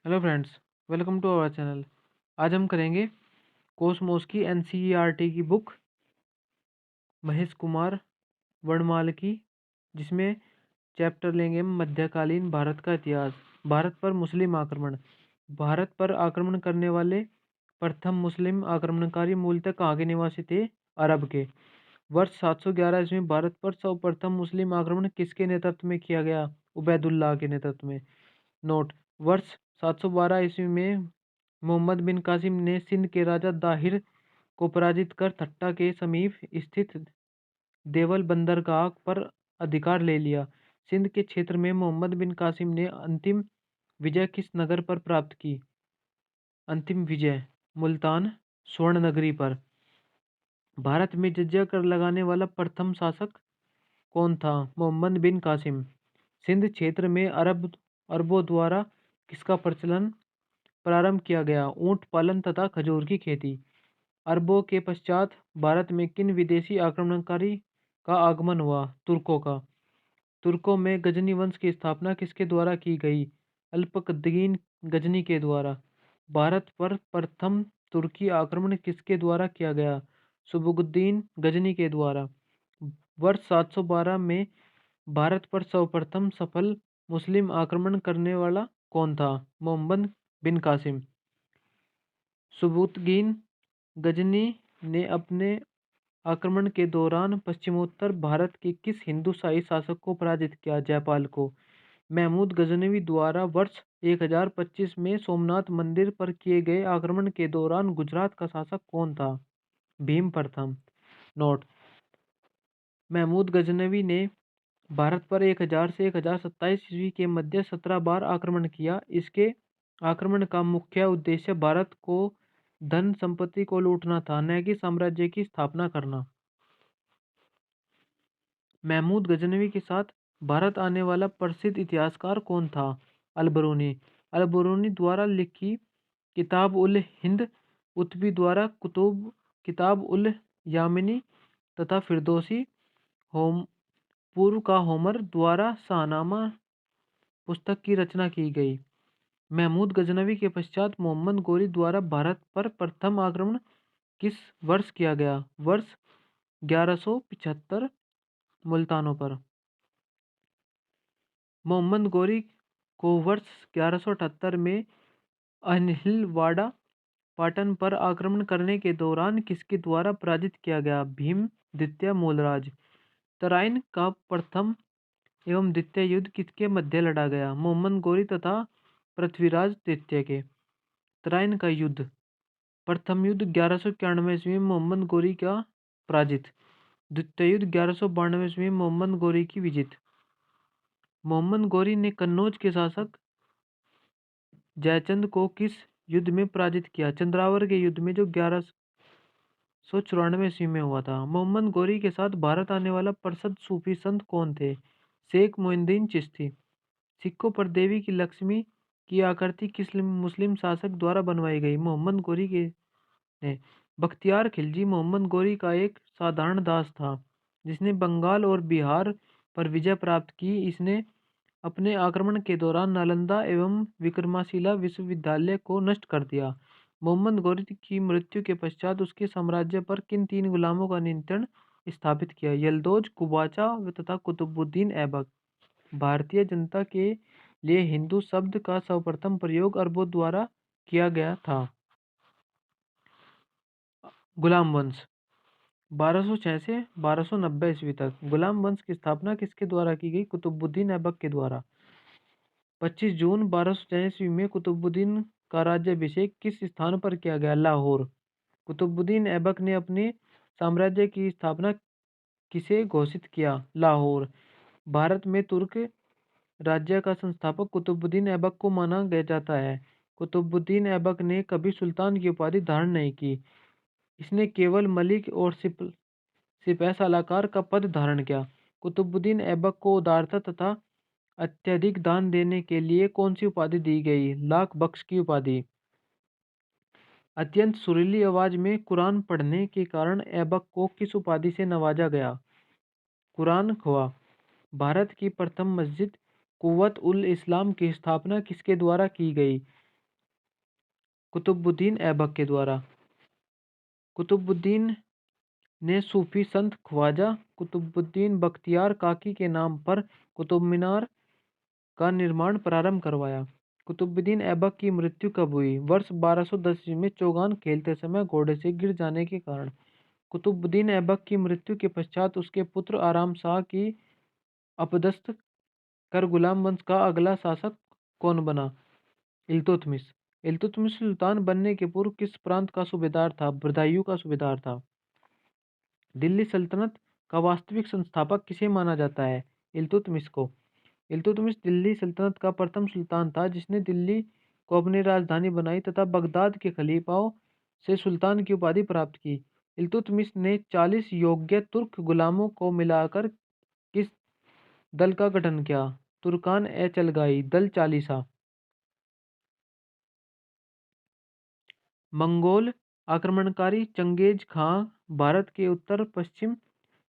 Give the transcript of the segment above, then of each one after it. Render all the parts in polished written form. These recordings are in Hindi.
Hello friends, welcome to our channel. आज हम करेंगे कोसमोस की एनसीईआरटी की बुक महेश कुमार वर्णमाल की, जिसमें चैप्टर लेंगे हम मध्यकालीन भारत का इतिहास। भारत पर मुस्लिम आक्रमण। भारत पर आक्रमण करने वाले प्रथम मुस्लिम आक्रमणकारी मूलतः कहाँ के निवासी थे? अरब के। वर्ष 711 ईस्वी में भारत पर सर्वप्रथम मुस्लिम आक्रमण किसके नेतृत्व में किया गया? उबैदुल्लाह के नेतृत्व में। नोट: वर्ष 712 ईस्वी में मोहम्मद बिन कासिम ने सिंध के राजा दाहिर को पराजित कर थट्टा के समीप स्थित देवल बंदरगाह पर अधिकार ले लिया। सिंध के क्षेत्र में मोहम्मद बिन कासिम ने अंतिम विजय किस नगर पर प्राप्त की? अंतिम विजय मुल्तान स्वर्ण नगरी पर। भारत में जजिया कर लगाने वाला प्रथम शासक कौन था? मोहम्मद बिन कासिम। सिंध क्षेत्र में अरबों द्वारा किसका प्रचलन प्रारंभ किया गया? ऊंट पालन तथा खजूर की खेती। अरबों के पश्चात भारत में किन विदेशी आक्रमणकारी का आगमन हुआ? तुर्कों का। तुर्कों में गजनी वंश की स्थापना किसके द्वारा की गई? अल्पकदीन गजनी के द्वारा। भारत पर प्रथम तुर्की आक्रमण किसके द्वारा किया गया? सुबुगुद्दीन गजनी के द्वारा। वर्ष 712 में भारत पर सर्वप्रथम सफल मुस्लिम आक्रमण करने वाला कौन था? मोहम्मद बिन कासिम। सुबुगुद्दीन गजनी ने अपने आक्रमण के दौरान पश्चिमोत्तर भारत के किस हिंदू शाही शासक को पराजित किया? जयपाल को। महमूद गजनवी द्वारा वर्ष 1025 में सोमनाथ मंदिर पर किए गए आक्रमण के दौरान गुजरात का शासक कौन था? भीम प्रथम। नोट: महमूद गजनवी ने भारत पर 1000 से 1027 ईस्वी के मध्य 17 बार आक्रमण किया। इसके आक्रमण का मुख्य उद्देश्य भारत को धन संपत्ति को लूटना था, न कि साम्राज्य की स्थापना करना। महमूद गजनवी के साथ भारत आने वाला प्रसिद्ध इतिहासकार कौन था? अल-बरूनी। अल-बरूनी द्वारा लिखी किताब उल हिंद, उत्बी द्वारा कुतुब किताब उल यामिनी तथा फिरदौसी होम पूर्व का होमर द्वारा शाहनामा पुस्तक की रचना की गई। महमूद गजनवी के पश्चात मोहम्मद गोरी द्वारा भारत पर प्रथम आक्रमण किस वर्ष किया गया? वर्ष 1175 मुल्तानों पर। मोहम्मद गोरी को वर्ष 1178 में अहिलवाड़ा पाटन पर आक्रमण करने के दौरान किसके द्वारा पराजित किया गया? भीम द्वितीय मूलराज। तराइन का प्रथम एवं द्वितीय युद्ध किसके मध्य लड़ा गया? मोहम्मद गोरी तथा पृथ्वीराज तृतीय के। तराइन का युद्ध। प्रथम युद्ध 1191 ईस्वी में मोहम्मद गोरी का पराजित। द्वितीय युद्ध 1192 ईस्वी में मोहम्मद गोरी की विजित। मोहम्मद गोरी ने कन्नौज के शासक जयचंद को किस युद्ध में पराजित किया? चंद्रावर के युद्ध में, जो 1194 ईस्वी में हुआ था। मोहम्मद गोरी के साथ भारत आने वाला प्रसिद्ध सूफी संत कौन थे? शेख मोइनुद्दीन चिश्ती। सिक्कों पर देवी की लक्ष्मी की आकृति किस मुस्लिम शासक द्वारा बनवाई गई? मोहम्मद गोरी के ने। बख्तियार खिलजी मोहम्मद गोरी का एक साधारण दास था, जिसने बंगाल और बिहार पर विजय प्राप्त की। इसने अपने आक्रमण के दौरान नालंदा एवं विक्रमाशिला विश्वविद्यालय को नष्ट कर दिया। मोहम्मद गोरी की मृत्यु के पश्चात उसके साम्राज्य पर किन तीन गुलामों का नियंत्रण स्थापित किया? यल्दौज, कुबाचा तथा कुतुबुद्दीन ऐबक। भारतीय जनता के लिए हिंदू शब्द का सर्वप्रथम प्रयोग अरबों द्वारा किया गया था। गुलाम वंश 1206 से 1290 ईस्वी तक। गुलाम वंश की स्थापना किसके द्वारा की गई? कुतुबुद्दीन ऐबक के द्वारा। 25 जून 1206 ईस्वी में कुतुबुद्दीन का राज्याभिषेक किस स्थान पर किया गया? लाहौर। कुतुबुद्दीन ऐबक ने अपने साम्राज्य की स्थापना किसे घोषित किया? लाहौर। भारत में तुर्क राज्य का संस्थापक कुतुबुद्दीन ऐबक को माना गया जाता है। कुतुबुद्दीन ऐबक ने कभी सुल्तान की उपाधि धारण नहीं की। इसने केवल मलिक और सिपह सलाहकार का पद धारण किया। कुतुबुद्दीन ऐबक को उदारता तथा अत्यधिक दान देने के लिए कौन सी उपाधि दी गई? लाख बख्श की उपाधि। अत्यंत सुरीली आवाज में कुरान पढ़ने के कारण ऐबक को किस उपाधि से नवाजा गया? कुरान ख्वाह। भारत की प्रथम मस्जिद कुव्वत उल इस्लाम की स्थापना किसके द्वारा की गई? कुतुबुद्दीन ऐबक के द्वारा। कुतुबुद्दीन ने सूफी संत ख्वाजा कुतुबुद्दीन बख्तियार काकी के नाम पर कुतुब मीनार का निर्माण प्रारंभ करवाया। कुतुबुद्दीन ऐबक की मृत्यु कब हुई? वर्ष 1210 ईस्वी में चौगान खेलते समय घोड़े से गिर जाने के कारण। कुतुबुद्दीन ऐबक की मृत्यु के पश्चात उसके पुत्र आराम शाह की अपदस्थ कर गुलाम वंश का अगला शासक कौन बना? इल्तुतमिश। इल्तुतमिश सुल्तान बनने के पूर्व किस प्रांत का सूबेदार था? बदायूं का सूबेदार था। दिल्ली सल्तनत का वास्तविक संस्थापक किसे माना जाता है? इल्तुतमिश को। इल्तुतमिश दिल्ली सल्तनत का प्रथम सुल्तान था जिसने दिल्ली को अपनी राजधानी बनाई तथा बगदाद के खलीफाओं से सुल्तान की उपाधि प्राप्त की। इल्तुतमिश ने 40 योग्य तुर्क गुलामों को मिलाकर किस दल का गठन किया? तुर्कान ए चलगाई दल चालीसा। मंगोल आक्रमणकारी चंगेज खां भारत के उत्तर पश्चिम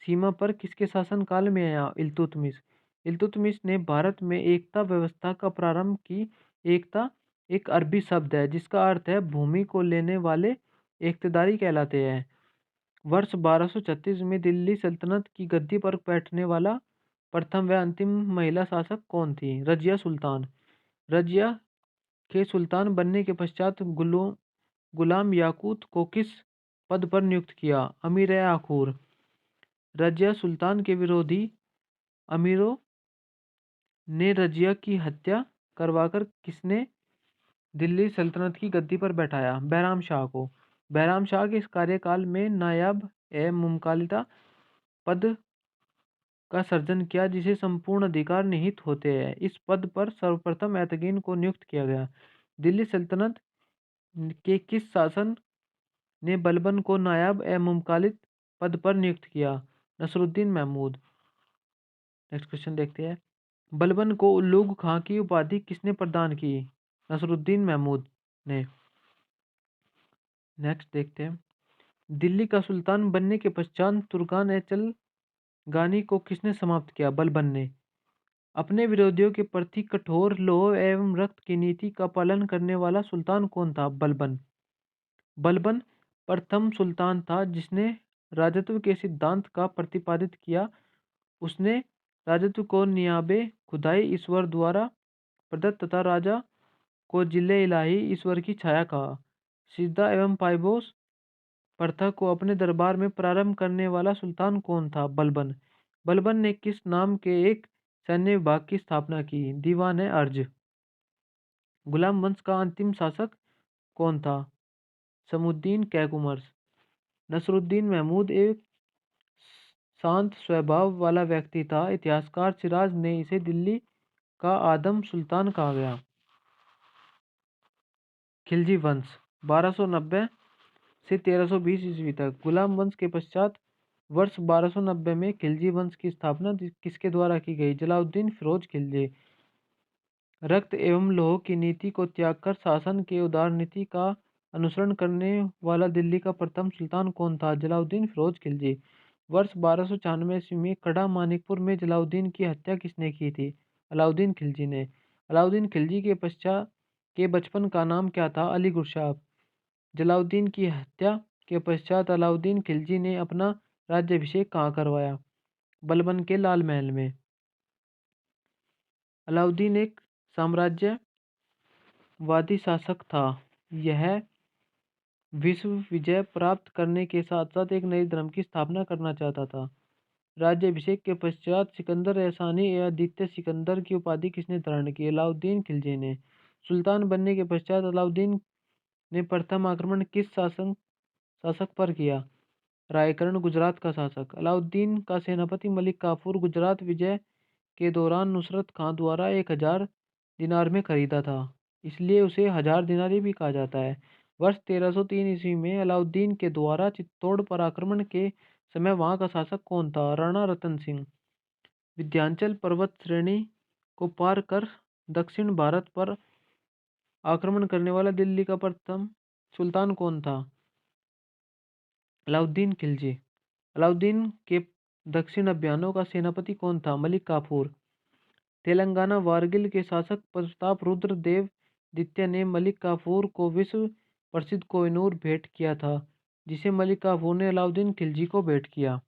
सीमा पर किसके शासनकाल में आया? इल्तुतमिश। इल्तुतमिश ने भारत में एकता व्यवस्था का प्रारंभ की। एकता एक अरबी शब्द है जिसका अर्थ है भूमि को लेने वाले इख्तियारी कहलाते हैं। वर्ष 1236 में दिल्ली सल्तनत की गद्दी पर बैठने वाला प्रथम व अंतिम महिला शासक कौन थी? रजिया सुल्तान। रजिया के सुल्तान बनने के पश्चात गुलाम याकूत को किस पद पर नियुक्त किया? अमीर ए आखूर। रजिया सुल्तान के विरोधी अमीरों ने रजिया की हत्या करवाकर किसने दिल्ली सल्तनत की गद्दी पर बैठाया? बैराम शाह को। बैराम शाह के इस कार्यकाल में नायाब ए मुमतालिका पद का सर्जन किया जिसे संपूर्ण अधिकार निहित होते हैं। इस पद पर सर्वप्रथम एतकीन को नियुक्त किया गया। दिल्ली सल्तनत के किस शासन ने बलबन को नायाब ए मुमतालिक पद पर नियुक्त किया? नसरुद्दीन महमूद। नेक्स्ट क्वेश्चन देखते हैं। बलबन को उल्लूग खां की उपाधि किसने प्रदान की? नसरुद्दीन महमूद ने। नेक्स्ट देखते हैं। दिल्ली का सुल्तान बनने के पश्चात तुर्कान ए चलगानी को किसने समाप्त किया? बलबन ने। अपने विरोधियों के प्रति कठोर लौह एवं रक्त की नीति का पालन करने वाला सुल्तान कौन था? बलबन। बलबन प्रथम सुल्तान था जिसने राजत्व के सिद्धांत का प्रतिपादित किया। उसने राजत्व को नियाबे खुदाई ईश्वर द्वारा प्रदत्त तथा राजा को जिले इलाही ईश्वर की छाया कहा। सिद्धा एवं पाइबोस प्रथा को अपने दरबार में प्रारंभ करने वाला सुल्तान कौन था? बलबन। बलबन ने किस नाम के एक सैन्य विभाग की स्थापना की? दीवान ए अर्ज। गुलाम वंश का अंतिम शासक कौन था? समुद्दीन कैकुमर्स। नसरुद्दीन महमूद एक शांत स्वभाव वाला व्यक्ति था। इतिहासकार सिराज ने इसे दिल्ली का आदम सुल्तान कहा गया। खिलजी वंश 1290 से 1320 ईस्वी तक। गुलाम वंश के पश्चात वर्ष 1290 में खिलजी वंश की स्थापना किसके द्वारा की गई? जलालुद्दीन फिरोज खिलजी। रक्त एवं लौह की नीति को त्याग कर शासन के उदार नीति का अनुसरण करने वाला दिल्ली का प्रथम सुल्तान कौन था? जलालुद्दीन फिरोज खिलजी। वर्ष 1294 ईस्वी में कड़ा मानिकपुर में जलालुद्दीन की हत्या किसने की थी? अलाउद्दीन खिलजी ने। अलाउद्दीन खिलजी के पश्चात के बचपन का नाम क्या था? अली गुरशाह। जलालुद्दीन की हत्या के पश्चात अलाउद्दीन खिलजी ने अपना राज्याभिषेक कहाँ करवाया? बलबन के लाल महल में। अलाउद्दीन एक साम्राज्यवादी शासक था। यह विश्व विजय प्राप्त करने के साथ साथ एक नए धर्म की स्थापना करना चाहता था। राज्याभिषेक के पश्चात सिकंदर एहसानी या आदित्य सिकंदर की उपाधि किसने धारण की? अलाउद्दीन खिलजी ने। सुल्तान बनने के पश्चात अलाउद्दीन ने प्रथम आक्रमण किस शासक पर किया? रायकर्ण गुजरात का शासक। अलाउद्दीन का सेनापति मलिक काफूर गुजरात विजय के दौरान नुसरत खां द्वारा 1000 दिनार में खरीदा था, इसलिए उसे 1000 दिनारी भी कहा जाता है। वर्ष 1303 ईस्वी में अलाउद्दीन के द्वारा चित्तौड़ पर आक्रमण के समय वहां का शासक कौन था? राणा रतन सिंह। विंध्याचल पर्वत श्रेणी को पार कर दक्षिण भारत पर आक्रमण करने वाला दिल्ली का प्रथम सुल्तान कौन था? अलाउद्दीन खिलजी। अलाउद्दीन के दक्षिण अभियानों का सेनापति कौन था? मलिक काफूर। तेलंगाना वारगिल के शासक प्रताप रुद्र देव द्वितीय ने मलिक काफूर को विश्व प्रसिद्ध कोहिनूर भेंट किया था, जिसे मलिक काफूर ने अलाउद्दीन खिलजी को भेंट किया?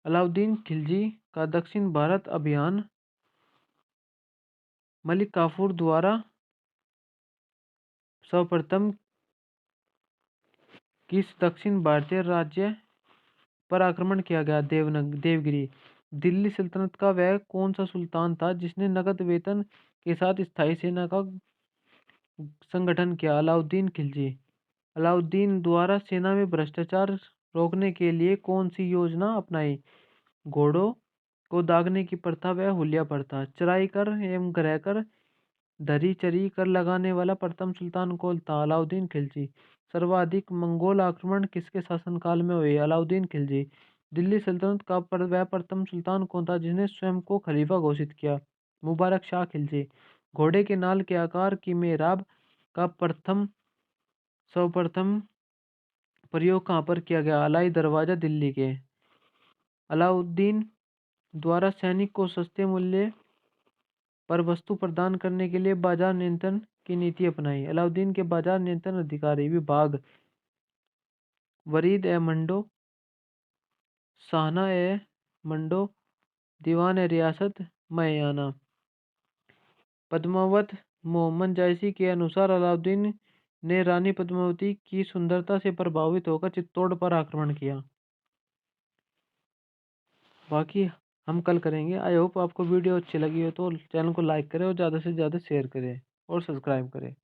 अलाउद्दीन खिलजी का दक्षिण भारत अभियान मलिक काफूर द्वारा सर्वप्रथम किस दक्षिण भारतीय राज्य पर आक्रमण किया गया? देवगिरी। दिल्ली सल्तनत का वह कौन सा सुल्तान था जिसने नगद वेतन के साथ स्थायी सेना का संगठन किया? अलाउद्दीन खिलजी। अलाउद्दीन द्वारा सेना में भ्रष्टाचार रोकने के लिए कौन सी योजना अपनाई? घोड़ों को दागने की प्रथा व हुलिया प्रथा। चराई कर एवं ग्रह कर धरी चरी कर लगाने वाला प्रथम सुल्तान कौन था? अलाउद्दीन खिलजी। सर्वाधिक मंगोल आक्रमण किसके शासनकाल में हुए? अलाउद्दीन खिलजी। दिल्ली सल्तनत का वह प्रथम सुल्तान कौन था जिसने स्वयं को खलीफा घोषित किया? मुबारक शाह खिलजी। घोड़े के नाल के आकार की मेहराब का सर्वप्रथम प्रयोग कहाँ पर किया गया? अलाई दरवाजा, दिल्ली के। अलाउद्दीन द्वारा सैनिक को सस्ते मूल्य पर वस्तु प्रदान करने के लिए बाजार नियंत्रण की नीति अपनाई? अलाउद्दीन के बाजार नियंत्रण अधिकारी विभाग। वरीद ए मंडो, शाहना ए मंडो, दीवान ए रियासत मयाना। पद्मावत मोहम्मद जायसी के अनुसार अलाउद्दीन ने रानी पद्मावती की सुंदरता से प्रभावित होकर चित्तौड़ पर आक्रमण किया। बाकी हम कल करेंगे। आई होप आपको वीडियो अच्छी लगी हो तो चैनल को लाइक करें और ज़्यादा से ज़्यादा शेयर करें और सब्सक्राइब करें।